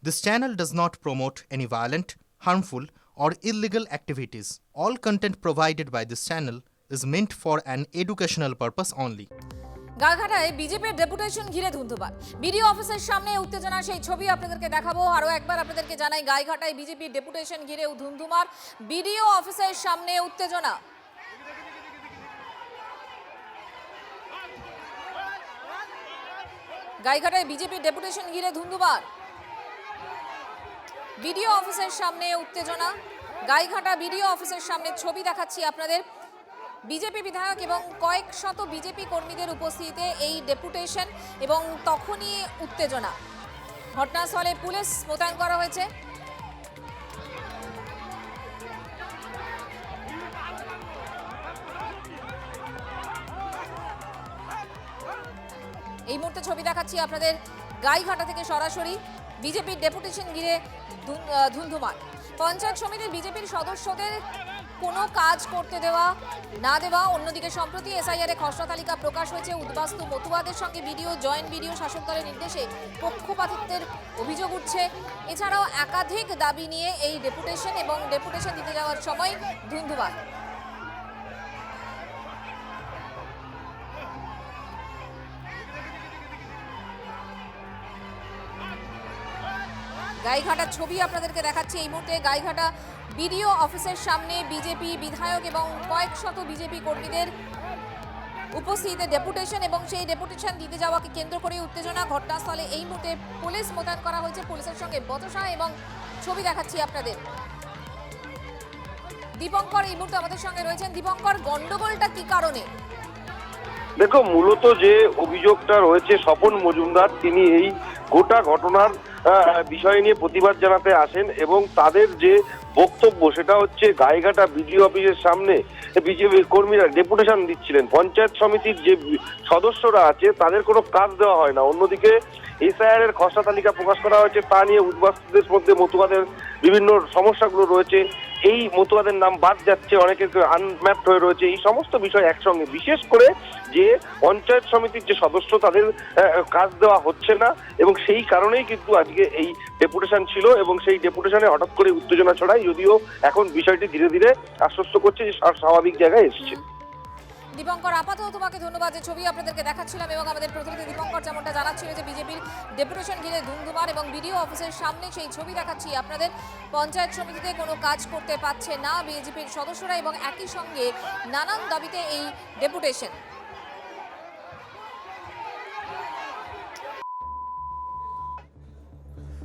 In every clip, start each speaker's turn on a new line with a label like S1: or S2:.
S1: This channel does not promote any violent, harmful, or illegal activities. All content provided by this channel is meant for an educational purpose only.
S2: গালঘাটায় বিজেপির deputation ঘিরে ধুন্ধুমার। BDO অফিসের সামনে উত্তেজনা, সেই ছবি আপনাদেরকে দেখাবো। আরও একবার আপনাদেরকে জানাই, গাইঘাটায় বিজেপির ডেপুটেশন ঘিরে ধুন্ধুমার। বিডিও অফিসের সামনে উত্তেজনা। গাইঘাটায় বিজেপির ডেপুটেশন ঘিরে ধুন্ধুমার। বিডিও অফিসের সামনে উত্তেজনা। গাইঘাটা বিডিও অফিসের সামনে ছবি দেখাচ্ছি আপনাদের। বিজেপি বিধায়ক এবং কয়েক শত বিজেপি কর্মীদের উপস্থিতিতে এই ডেপুটেশন এবং তখনই উত্তেজনা। ঘটনাস্থলে পুলিশ মোতায়েন করা হয়েছে। এই মুহূর্তে ছবি দেখাচ্ছি আপনাদের গাইঘাটা থেকে সরাসরি। বিজেপির ডেপুটেশন ঘিরে ধুন্ধুমার। পঞ্চায়েত সমিতির বিজেপির সদস্যদের কোনো কাজ করতে দেওয়া না দেওয়া। অন্যদিকে সম্প্রতি এসআইআর এ খসড়া তালিকা প্রকাশ হয়েছে। উদ্বাস্তু মতুয়াদের সঙ্গে বিডিও, জয়েন্ট বিডিও শাসক দলের নির্দেশে পক্ষপাতিত্বের অভিযোগ উঠছে। এছাড়াও একাধিক দাবি নিয়ে এই ডেপুটেশন এবং ডেপুটেশন দিতে যাওয়ার সময় ধুন্ধুমার। গাইঘাটার ছবি আপনাদেরকে দেখাচ্ছি এই মুহূর্তে। গাইঘাটা বিডিও অফিসের সামনে বিজেপি বিধায়ক এবং কয়েক শত বিজেপি কর্মীদের উপস্থিতিতে ডেপুটেশন এবং সেই ডেপুটেশন দিতে যাওয়াকে কেন্দ্র করে উত্তেজনা। ঘটনাস্থলে এই মুহূর্তে পুলিশ মোতায়েন করা হয়েছে। পুলিশের সঙ্গে বচসা এবং ছবি দেখাচ্ছি আপনাদের। দীপঙ্কর এই মুহূর্তে আমাদের সঙ্গে রয়েছেন। দীপঙ্কর, গন্ডগোলটা কি কারণে?
S3: দেখো, মূলত যে অভিযোগটা রয়েছে, স্বপন মজুমদার তিনি এই গোটা ঘটনার বিষয় নিয়ে প্রতিবাদ জানাতে আসেন এবং তাদের যে বক্তব্য সেটা হচ্ছে গাইঘাটা বিডিও অফিসের সামনে বিজেপি কর্মীরা ডেপুটেশন দিচ্ছিলেন। পঞ্চায়েত সমিতির যে সদস্যরা আছে তাদের কোনো কাজ দেওয়া হয় না। অন্যদিকে এসআইআর এর খসড়া তালিকা প্রকাশ করা হয়েছে, তা নিয়ে উদ্বাস্তুদের মধ্যে মতুয়াদের বিভিন্ন সমস্যাগুলো রয়েছে। এই মতুয়াদের নাম বাদ যাচ্ছে, অনেকের আনম্যাপড হয়ে রয়েছে। এই সমস্ত বিষয় একসঙ্গে, বিশেষ করে যে পঞ্চায়েত সমিতির যে সদস্য তাদের কাজ দেওয়া হচ্ছে না এবং সেই কারণেই কিন্তু আজকে এই ডেপুটেশন ছিল এবং সেই ডেপুটেশনে হঠাৎ করে উত্তেজনা ছড়ায়। যদিও এখন বিষয়টি ধীরে ধীরে আশ্বস্ত করছে যে স্বাভাবিক জায়গায় এসেছে।
S2: দীপঙ্কর, আপাতত তোমাকে ধন্যবাদ। যে ছবি আপনাদেরকে দেখাচ্ছিলাম এবং আমাদের প্রতিনিধি দীপঙ্কর যেমনটা জানাচ্ছিল যে বিজেপির ডেপুটেশন ঘিরে ধুন্ধুমার এবং বিডিও অফিসের সামনে সেই ছবি দেখাচ্ছি আপনাদের। পঞ্চায়েত সমিতিতে কোনো কাজ করতে পারছে না বিজেপির সদস্যরা এবং একই সঙ্গে নানান দাবিতে এই ডেপুটেশন।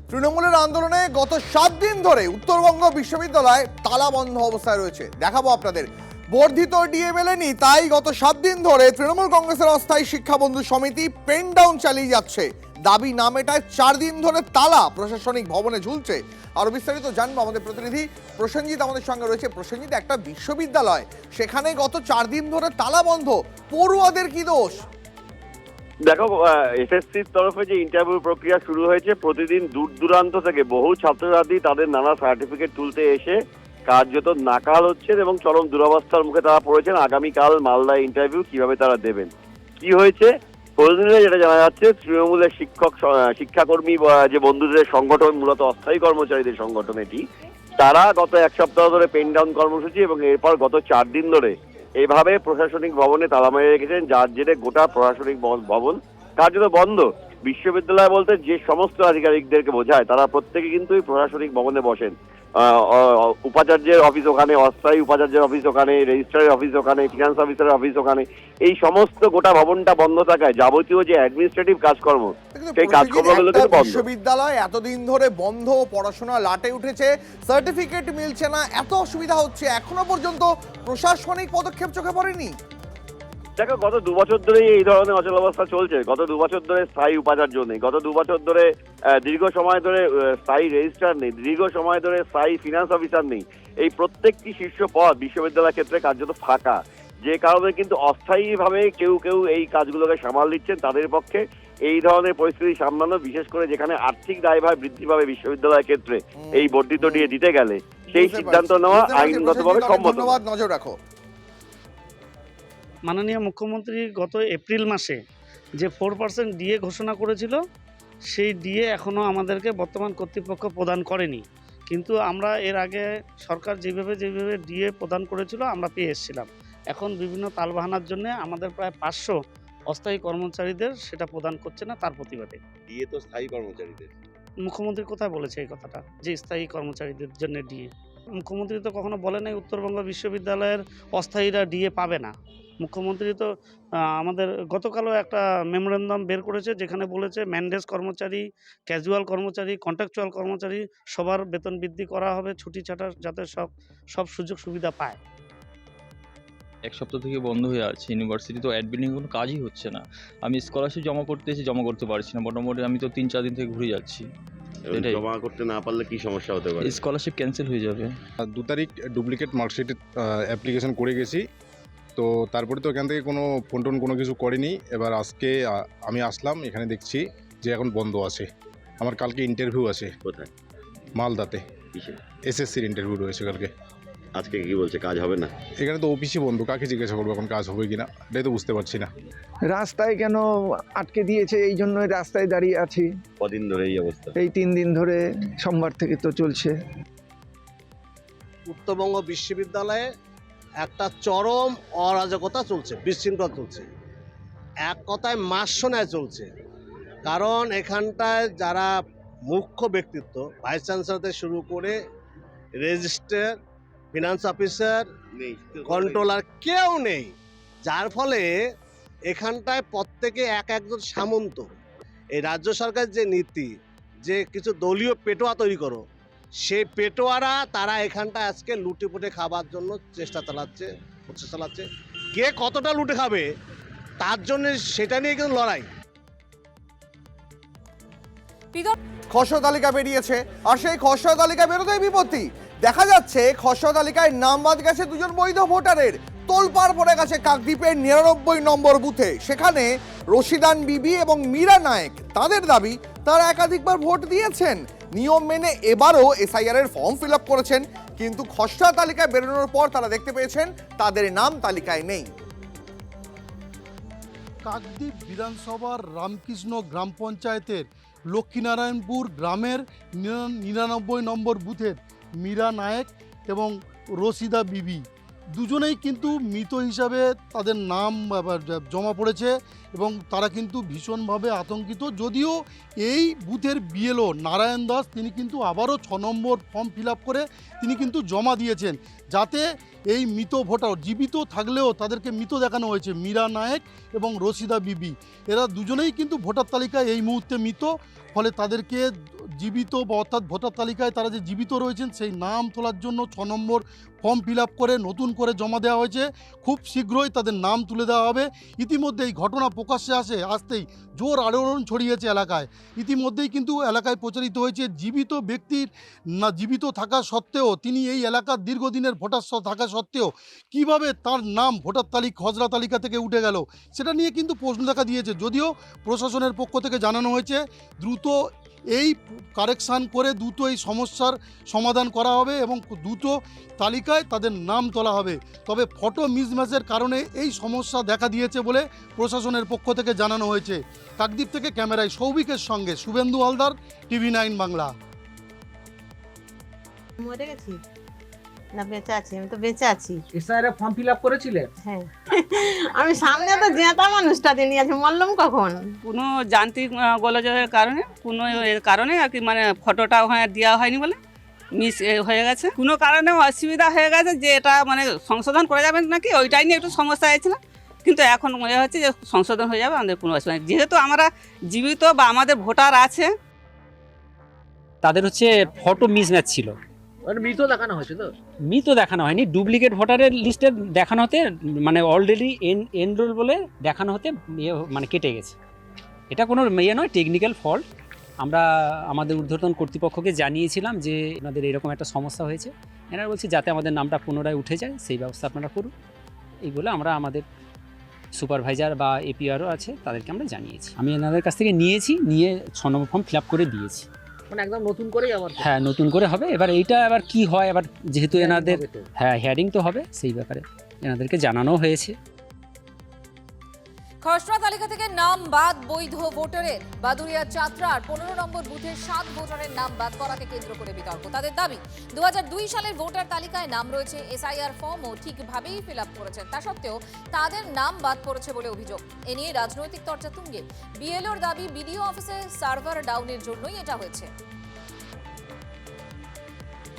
S4: তৃণমূলের আন্দোলনে গত 7 দিন ধরে উত্তরবঙ্গ বিশ্ববিদ্যালয় তালা বন্ধ অবস্থায় রয়েছে। দেখাবো আপনাদের। বর্ধিত ডিএ মেলেনি, তাই গত 7 দিন ধরে তৃণমূল কংগ্রেসের অস্থায়ী শিক্ষাবন্ধু সমিতি পেন ডাউন চালিয়ে যাচ্ছে। দাবি না মেটায় 4 দিন ধরে তালা প্রশাসনিক ভবনে ঝুলছে। আরো বিস্তারিত জানবো, আমাদের প্রতিনিধি প্রসেনজিৎ আমাদের সঙ্গে রয়েছে। প্রসেনজিৎ, একটা বিশ্ববিদ্যালয়, সেখানে গত 4 দিন ধরে তালা বন্ধ, পড়ুয়াদের কি দোষ?
S5: দেখো, এসএসসির তরফে যে ইন্টারভিউ প্রক্রিয়া শুরু হয়েছে, প্রতিদিন দূর দূরান্ত থেকে বহু ছাত্রছাত্রী তাদের নানা সার্টিফিকেট তুলতে এসে কার্যত নাকাল হচ্ছেন এবং চরম দুরবস্থার মুখে তারা পড়েছেন। আগামীকাল মালদায় ইন্টারভিউ কিভাবে তারা দেবেন, কি হয়েছে প্রতিদিনে যেটা জানা যাচ্ছে, তৃণমূলের শিক্ষাকর্মী যে বন্ধুদের সংগঠন, মূলত অস্থায়ী কর্মচারীদের সংগঠন এটি, তারা গত 1 সপ্তাহ ধরে পেন ডাউন কর্মসূচি এবং এরপর গত 4 দিন ধরে এইভাবে প্রশাসনিক ভবনে তালা মেরে রেখেছেন, যার জেরে গোটা প্রশাসনিক ভবন কার্যত বন্ধ। বিশ্ববিদ্যালয় বলতে যে সমস্ত আধিকারিকদেরকে বোঝায় তারা প্রত্যেকে কিন্তু এই প্রশাসনিক ভবনে বসেন। উপাচার্যের অফিস ওখানে, অস্থায়ী উপাচার্যের অফিস ওখানে, রেজিস্ট্রারের অফিস ওখানে, ফিনান্স অফিসারের অফিস ওখানে। এই সমস্ত গোটা ভবনটা বন্ধ থাকায় যাবতীয় যে অ্যাডমিনিস্ট্রেটিভ কাজকর্ম, সেই কাজকর্মগুলো কিন্তু বন্ধ।
S4: বিশ্ববিদ্যালয় এতদিন ধরে বন্ধ, পড়াশোনা লাটে উঠেছে, সার্টিফিকেট মিলছে না, এত অসুবিধা হচ্ছে, এখনো পর্যন্ত প্রশাসনিক পদক্ষেপ চোখে পড়েনি।
S5: দেখো, গত 2 বছর ধরেই এই ধরনের অচলাবস্থা চলছে। গত 2 বছর ধরে স্থায়ী উপাচার্য নেই, গত 2 বছর ধরে দীর্ঘ সময় ধরে স্থায়ী রেজিস্ট্রার নেই, দীর্ঘ সময় ধরে স্থায়ী ফিনান্স অফিসার নেই। এই প্রত্যেকটি শীর্ষ পদ বিশ্ববিদ্যালয় ক্ষেত্রে কার্যত ফাঁকা, যে কারণে কিন্তু অস্থায়ীভাবে কেউ কেউ এই কাজগুলোকে সামাল দিচ্ছেন। তাদের পক্ষে এই ধরনের পরিস্থিতি সামলানো, বিশেষ করে যেখানে আর্থিক দায়ভার বৃদ্ধি পাবে বিশ্ববিদ্যালয়ের ক্ষেত্রে এই বর্ধিত ডিএ দিতে গেলে, সেই সিদ্ধান্ত নেওয়া আইনগতভাবে সম্মত।
S4: ধন্যবাদ, নজর রাখো।
S6: মাননীয় মুখ্যমন্ত্রী গত এপ্রিল মাসে যে 4% ডিএ ঘোষণা করেছিল, সেই ডিএ এখনও আমাদেরকে বর্তমান কর্তৃপক্ষ প্রদান করেনি, কিন্তু আমরা এর আগে সরকার যেভাবে ডিএ প্রদান করেছিল আমরা পেয়ে এসেছিলাম। এখন বিভিন্ন তালবাহানার জন্য আমাদের প্রায় 500 অস্থায়ী কর্মচারীদের সেটা প্রদান করছে না, তার প্রতিবাদে।
S5: ডিএ তো স্থায়ী কর্মচারীদের।
S6: মুখ্যমন্ত্রী কোথায় বলেছে এই কথাটা যে স্থায়ী কর্মচারীদের জন্য ডিএ? মুখ্যমন্ত্রী তো কখনো বলে নাই উত্তরবঙ্গ বিশ্ববিদ্যালয়ের অস্থায়ীরা ডিএ পাবে না। মুখ্যমন্ত্রী তো আমাদের গতকালও একটা মেমোরেন্ডাম বের করেছে, যেখানে বলেছে ম্যান্ডেজ কর্মচারী, ক্যাজুয়াল কর্মচারী, কন্ট্রাকচুয়াল কর্মচারী সবার বেতন বৃদ্ধি করা হবে, ছুটি ছাটা যাতে সব সুযোগ সুবিধা পায়।
S7: এক সপ্তাহ থেকে বন্ধ হয়ে আছে ইউনিভার্সিটি, তো অ্যাডমিনের কোনো কাজই হচ্ছে না। আমি স্কলারশিপ জমা করতে এসে জমা করতে পারছি না, মোটামুটি আমি তো 3-4 দিন থেকে ঘুরে যাচ্ছি। এটাই।
S5: জমা করতে না পারলে কি সমস্যা হতে পারে?
S7: স্কলারশিপ ক্যান্সেল হয়ে যাবে।
S8: 2 তারিখ ডুপ্লিকেট মার্কশিট অ্যাপ্লিকেশন করে গেছি, তো তারপরে তো এখান থেকে কোনো ফোন টোন কোনো কিছু করেনি। এবার আজকে আমি আসলাম, এখানে দেখছি যে এখন বন্ধ আছে। আমার কালকে ইন্টারভিউ আছে।
S5: কোথায়?
S8: মালদাতে
S5: কিসে?
S8: এসএসসির ইন্টারভিউ রয়েছে কালকে।
S5: আজকে কি বলছে, কাজ হবে না?
S8: এখানে তো অফিসই বন্ধ, কাকে জিজ্ঞাসা করবো এখন কাজ হবে কিনা, এটাই তো বুঝতে পারছি না।
S9: রাস্তায় কেন আটকে দিয়েছে, এই জন্যই রাস্তায় দাঁড়িয়ে আছি।
S5: কদিন ধরে এই অবস্থা?
S9: এই 3 দিন ধরে, সোমবার থেকে তো চলছে।
S10: উত্তরবঙ্গ বিশ্ববিদ্যালয়ে একটা চরম অরাজকতা চলছে, বিশৃঙ্খলা চলছে, এক কথায় মার্শনায় চলছে। কারণ এখানটায় যারা মুখ্য ব্যক্তিত্ব, ভাইস চ্যান্সেলর থেকে শুরু করে রেজিস্ট্রার, ফিনান্স অফিসার, কন্ট্রোলার কেউ নেই, যার ফলে এখানটায় প্রত্যেকে একজন সামন্ত। এই রাজ্য সরকারের যে নীতি, যে কিছু দলীয় পেটোয়া তৈরি করো, সেই পেটোয়ারা তারা এখানটায় আজকে লুটেপুটে খাবার জন্য প্রচেষ্টা চালাচ্ছে। কে কতটা লুটে খাবে তার জন্য সেটা নিয়ে কিন্তু লড়াই।
S4: খসড়া তালিকা বেরিয়েছে, আর সেই খসড়া তালিকা বেরোতেই বিপত্তি। দেখা যাচ্ছে খসড়া তালিকায় নাম বাদ গেছে 2 বৈধ ভোটারের। তোলপাড় পড়ে গেছে কাকদ্বীপের 99 নম্বর বুথে। সেখানে রশিদান বিবি এবং মীরা নায়েক, তাদের দাবি তারা একাধিকবার ভোট দিয়েছেন, নিয়ম মেনে এবারও এসআইআর এর ফর্ম ফিল আপ করেছেন, কিন্তু খসড়া তালিকায় বেরোনোর পর তারা দেখতে পেয়েছেন তাদের নাম তালিকায় নেই।
S11: কাকদ্বীপ বিধানসভার রামকৃষ্ণ গ্রাম পঞ্চায়েতের লক্ষ্মীনারায়ণপুর গ্রামের 99 নম্বর বুথের মীরা নায়েক এবং রশিদা বিবি দুজনেই কিন্তু মৃত হিসাবে তাদের নাম জমা পড়েছে এবং তারা কিন্তু ভীষণভাবে আতঙ্কিত। যদিও এই বুথের বিএলও নারায়ণ দাস তিনি কিন্তু আবারও 6 নম্বর ফর্ম ফিল আপ করে তিনি কিন্তু জমা দিয়েছেন, যাতে এই মৃত ভোটার জীবিত থাকলেও তাদেরকে মৃত দেখানো হয়েছে। মীরা নায়েক এবং রশিদা বিবি এরা দুজনেই কিন্তু ভোটার তালিকায় এই মুহূর্তে মৃত, ফলে তাদেরকে জীবিত বা অর্থাৎ ভোটার তালিকায় তারা যে জীবিত রয়েছেন সেই নাম তোলার জন্য 6 নম্বর ফর্ম ফিল আপ করে নতুন করে জমা দেওয়া হয়েছে। খুব শীঘ্রই তাদের নাম তুলে দেওয়া হবে। ইতিমধ্যে এই ঘটনা প্রকাশ্যে আসতেই জোর আলোড়ন ছড়িয়েছে এলাকায়। ইতিমধ্যেই কিন্তু এলাকায় প্রচারিত হয়েছে জীবিত ব্যক্তির জীবিত থাকা সত্ত্বেও, তিনি এই এলাকার দীর্ঘদিনের ভোটার থাকা সত্ত্বেও কিভাবে তার নাম ভোটার খসড়া তালিকা থেকে উঠে গেল, সেটা নিয়ে কিন্তু প্রশ্ন দেখা দিয়েছে। যদিও প্রশাসনের পক্ষ থেকে জানানো হয়েছে দ্রুত এই কারেকশান করে দ্রুত এই সমস্যার সমাধান করা হবে এবং দ্রুত তালিকায় তাদের নাম তোলা হবে। তবে ফটো মিসম্যাচের কারণে এই সমস্যা দেখা দিয়েছে বলে প্রশাসনের পক্ষ থেকে জানানো হয়েছে। কাকদ্বীপ থেকে ক্যামেরায় সৌভিকের সঙ্গে শুভেন্দু হালদার, TV9 বাংলা।
S12: মরে গেছি না বেঁচে আছি? আমি তো বেঁচে আছি।
S13: এসআইআর ফর্ম ফিল আপ করেছিলেন?
S12: হ্যাঁ, আমি সামনে তো জেতা মানুষটা নিয়ে আছি, মরলাম কখন?
S6: কোনো যান্ত্রিক গোলযোগের কারণে, কোনো এর কারণে আর কি, মানে ফটোটা ওখানে দেওয়া হয়নি বলে মিস হয়ে গেছে। কোনো কারণে অসুবিধা হয়ে গেছে যে এটা মানে সংশোধন করে যাবেন নাকি, ওইটাই নিয়ে একটু সমস্যা হয়েছিল, কিন্তু এখন মনে হচ্ছে যে সংশোধন হয়ে যাবে, আমাদের কোনো অসুবিধা নেই। যেহেতু আমরা জীবিত বা আমাদের ভোটার আছে,
S13: তাদের হচ্ছে ফটো মিসম্যাচ ছিল,
S10: মৃত দেখানো হয়েছিল।
S13: মৃত দেখানো হয়নি, ডুপ্লিকেট ভোটারের লিস্টে দেখানো হতে মানে অলরেডি এনরোল বলে দেখানো হতে মানে কেটে গেছে। এটা কোনো নয়, টেকনিক্যাল ফল্ট। আমরা আমাদের ঊর্ধ্বতন কর্তৃপক্ষকে জানিয়েছিলাম যে আপনাদের এরকম একটা সমস্যা হয়েছে। এনারা বলছে যাতে আমাদের নামটা পুনরায় উঠে যায় সেই ব্যবস্থা আপনারা করুন, এই বলে আমরা আমাদের সুপারভাইজার বা এপিআরও আছে তাদেরকে আমরা জানিয়েছি। আমি এনাদের কাছ থেকে নিয়ে 6 নম্বর ফর্ম ফিল আপ করে দিয়েছি।
S10: মানে একদম নতুন করেই আবার?
S13: হ্যাঁ, নতুন করে হবে। এবার এইটা আবার কি হয়, এবার যেহেতু এনাদের হিয়ারিং তো হবে, সেই ব্যাপারে এনাদেরকে জানানো হয়েছে।
S2: খসড়া তালিকা থেকে নাম বাদ বৈধ ভোটারের। বাদুড়িয়া চাতরার 15 নম্বর বুথের 7 ভোটারের নাম বাদ করাকে কেন্দ্র করে বিতর্ক। তাদের দাবি 2002 সালের ভোটার তালিকায় নাম রয়েছে, এসআইআর ফর্মও ঠিকভাবেই ফিল আপ করেছেন, তা সত্ত্বেও তাদের নাম বাদ পড়েছে বলে অভিযোগ। এ নিয়ে রাজনৈতিক চর্চা তুঙ্গে। বিএলওর দাবি বিডিও অফিসে সার্ভার ডাউনের জন্যই এটা হয়েছে।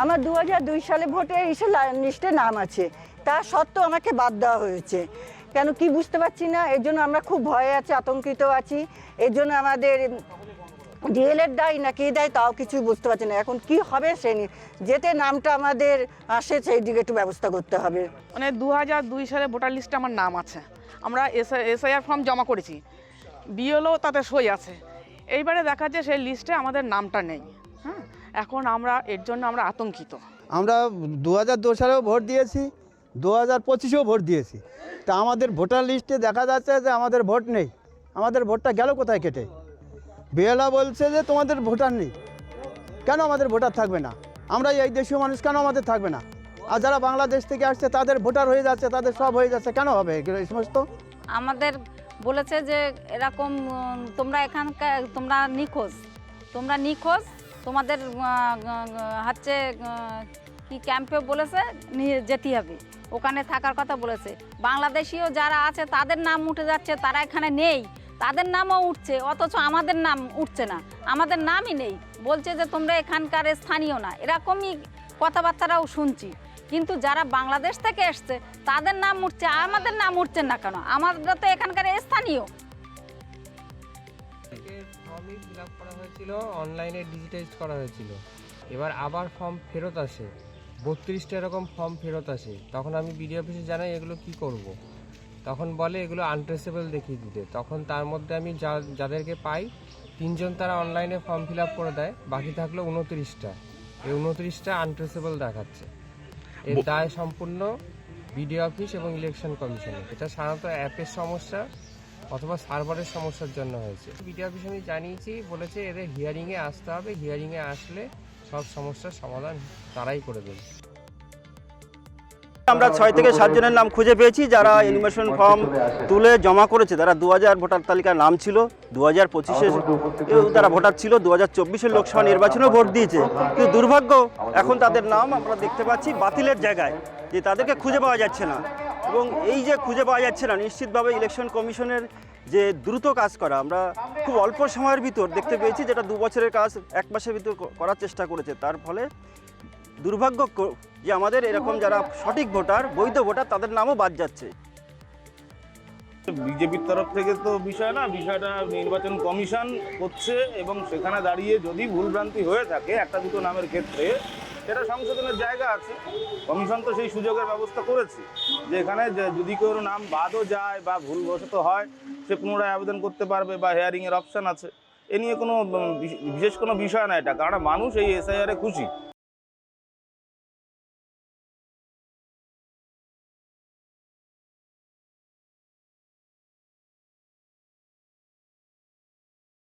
S14: আমার 2002 সালে ভোটের লিস্টে নাম আছে, তা সত্ত্বেও আমাকে বাদ দেওয়া হয়েছে। কেন কি বুঝতে পারছি না। এর জন্য আমরা খুব ভয়ে আছি, আতঙ্কিত আছি। এর জন্য আমাদের ডিএলএড দায়ী না কে দেয় তাও কিছু বুঝতে পারছি না। এখন কি হবে সে নিয়ে, যেতে নামটা আমাদের আসে সেই দিকে একটু ব্যবস্থা করতে হবে।
S15: মানে 2002 সালে ভোটার লিস্টে আমার নাম আছে, আমরা এসআইআর ফর্ম জমা করেছি, বিএলও তাতে সই আছে। এইবারে দেখা যাচ্ছে সেই লিস্টে আমাদের নামটা নেই। হ্যাঁ, এখন আমরা এর জন্য আমরা আতঙ্কিত।
S16: আমরা 2002 সালেও ভোট দিয়েছি, 2025-এও ভোট দিয়েছি, তা আমাদের ভোটার লিস্টে দেখা যাচ্ছে যে আমাদের ভোট নেই। আমাদের ভোটটা গেল কোথায় কেটে? বিএলও বলছে যে তোমাদের ভোটার নেই। কেন আমাদের ভোটার থাকবে না? আমরা এই দেশীয় মানুষ, কেন আমাদের থাকবে না? আর যারা বাংলাদেশ থেকে আসছে তাদের ভোটার হয়ে যাচ্ছে, তাদের সব হয়ে যাচ্ছে, কেন হবে এই সমস্ত?
S17: আমাদের বলেছে যে এরকম তোমরা এখানকার তোমরা নিখোঁজ, তোমাদের হচ্ছে কি ক্যাম্পে বলেছে নিয়ে যেতে হবে, ওখানে থাকার কথা বলেছে। বাংলাদেশিও যারা আছে তাদের নাম উঠে যাচ্ছে, তারা এখানে নেই, তাদের নামও উঠছে, অথচ আমাদের নাম উঠছে না, আমাদের নামই নেই। বলছে যে তোমরা এখানকার স্থানীয় না, এরকমই কথাবার্তারাও শুনছি। কিন্তু যারা বাংলাদেশ থেকে এসছে তাদের নাম উঠছে, আমাদের নাম উঠছে না কেন? আমরা তো এখানকার স্থানীয়।
S18: ফর্মই ফিল আপ করা হয়েছিল, অনলাইনে ডিজিটাইজ করা হয়েছিল, এবার আবার ফর্ম ফেরত আসে, 32টা এরকম ফর্ম ফেরত আসে। তখন আমি বিডিও অফিসে জানাই এগুলো কি করব। তখন বলে এগুলো আনট্রেসেবল দেখিয়ে দিতে। তখন তার মধ্যে আমি যাদেরকে পাই 3 জন তারা অনলাইনে ফর্ম ফিল আপ করে দেয়, বাকি থাকলো 29টা। এই 29টা আনট্রেসেবল দেখাচ্ছে। এর দায় সম্পূর্ণ বিডিও অফিস এবং ইলেকশন কমিশনের। এটা সাধারণত অ্যাপের সমস্যা অথবা সার্ভারের সমস্যার জন্য হয়েছে। বিডিও অফিস আমি জানিয়েছি, বলেছে এদের হিয়ারিংয়ে আসতে হবে, হিয়ারিংয়ে আসলে সব সমস্যার সমাধান তারাই করে দেবে।
S19: আমরা 6 থেকে 7 জনের নাম খুঁজে পেয়েছি যারা ইনফরমেশন ফর্ম তুলে জমা করেছে। তারা 2000 ভোটার তালিকার নাম ছিল, 2025-এ তারা ভোটার ছিল, 2024-এর লোকসভা নির্বাচনেও ভোট দিয়েছে। কিন্তু দুর্ভাগ্য এখন তাদের নাম আমরা দেখতে পাচ্ছি বাতিলের জায়গায়, যে তাদেরকে খুঁজে পাওয়া যাচ্ছে না। এবং এই যে খুঁজে পাওয়া যাচ্ছে না, নিশ্চিতভাবে ইলেকশন কমিশনের যে দ্রুত কাজ করা, আমরা খুব অল্প সময়ের ভিতর দেখতে পেয়েছি, যেটা 2 বছরের কাজ 1 মাসের ভিতর করার চেষ্টা করেছে। তার ফলে দুর্ভাগ্য যে আমাদের এরকম যারা সঠিক ভোটার, বৈধ ভোটার, তাদের নামও বাদ যাচ্ছে।
S20: বিজেপির তরফ থেকে তো বিষয় না, বিষয়টা নির্বাচন কমিশন করছে এবং সেখানে দাঁড়িয়ে যদি ভুলভ্রান্তি হয়ে থাকে 1-2 নামের ক্ষেত্রে, সেটা সংশোধনের জায়গা আছে। কমিশন তো সেই সুযোগের ব্যবস্থা করেছে যে এখানে যদি কেউ নাম বাদও যায় বা ভুলবশত হয়, সে পুনরায় আবেদন করতে পারবে বা হেয়ারিংয়ের অপশান আছে। এ নিয়ে কোনো বিশেষ কোনো বিষয় না এটা, কারণ মানুষ এই এসআইআরে খুশি।